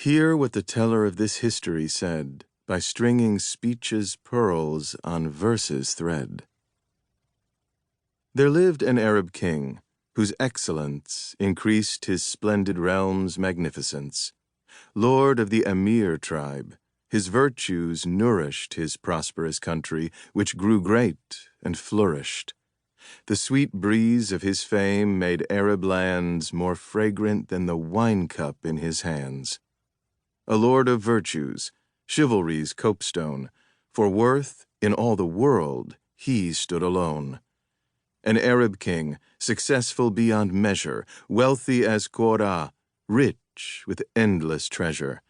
Hear what the teller of this history said by stringing speech's pearls on verse's thread. There lived an Arab king, whose excellence increased his splendid realm's magnificence. Lord of the Emir tribe, his virtues nourished his prosperous country, which grew great and flourished. The sweet breeze of his fame made Arab lands more fragrant than the wine cup in his hands. A lord of virtues, chivalry's copestone, for worth in all the world he stood alone. An Arab king, successful beyond measure, wealthy as Korah, rich with endless treasure.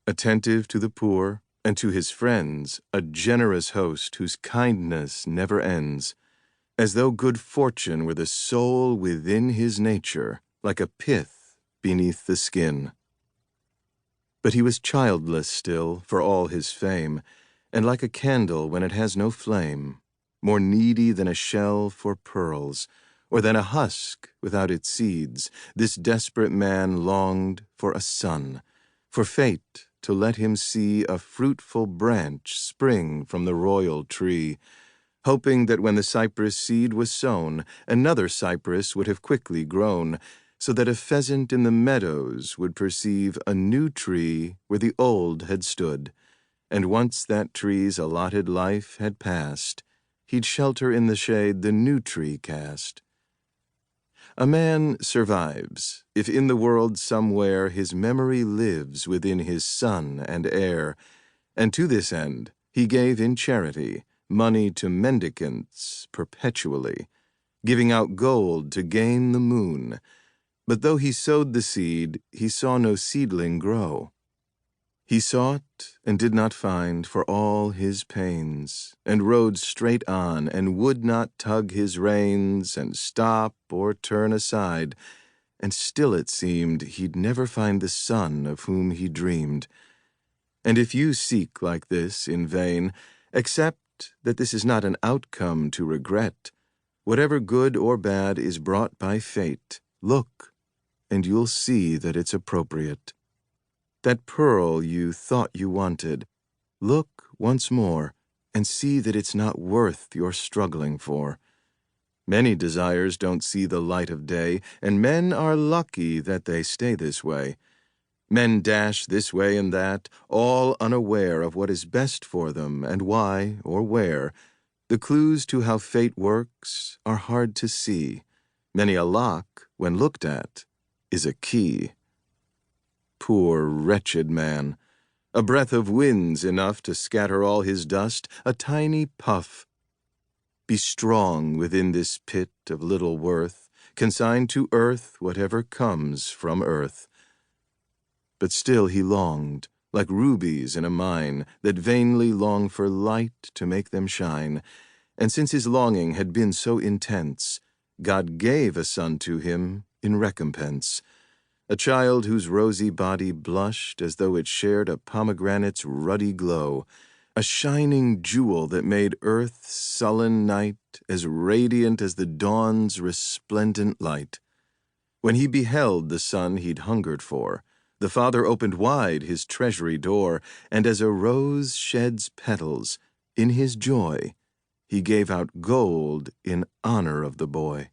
Attentive to the poor and to his friends, a generous host whose kindness never ends, as though good fortune were the soul within his nature, like a pith beneath the skin. But he was childless still, for all his fame, and like a candle when it has no flame, more needy than a shell for pearls, or than a husk without its seeds, this desperate man longed for a son, for fate to let him see a fruitful branch spring from the royal tree, hoping that when the cypress seed was sown, another cypress would have quickly grown, so that a pheasant in the meadows would perceive a new tree where the old had stood, and once that tree's allotted life had passed, he'd shelter in the shade the new tree cast. A man survives if in the world somewhere his memory lives within his son and heir, and to this end he gave in charity money to mendicants perpetually, giving out gold to gain the moon. But though he sowed the seed, he saw no seedling grow. He sought and did not find for all his pains, and rode straight on, and would not tug his reins, and stop or turn aside, and still it seemed he'd never find the son of whom he dreamed. And if you seek like this in vain, accept that this is not an outcome to regret. Whatever good or bad is brought by fate, look, and you'll see that it's appropriate. That pearl you thought you wanted, look once more and see that it's not worth your struggling for. Many desires don't see the light of day, and men are lucky that they stay this way. Men dash this way and that, all unaware of what is best for them and why or where. The clues to how fate works are hard to see. Many a lock, when looked at, is a key. Poor, wretched man, a breath of wind's enough to scatter all his dust, a tiny puff. Be strong within this pit of little worth, consigned to earth whatever comes from earth. But still he longed, like rubies in a mine, that vainly long for light to make them shine. And since his longing had been so intense, God gave a son to him in recompense, a child whose rosy body blushed as though it shared a pomegranate's ruddy glow, a shining jewel that made earth's sullen night as radiant as the dawn's resplendent light. When he beheld the son he'd hungered for, the father opened wide his treasury door, and as a rose sheds petals, in his joy, he gave out gold in honor of the boy.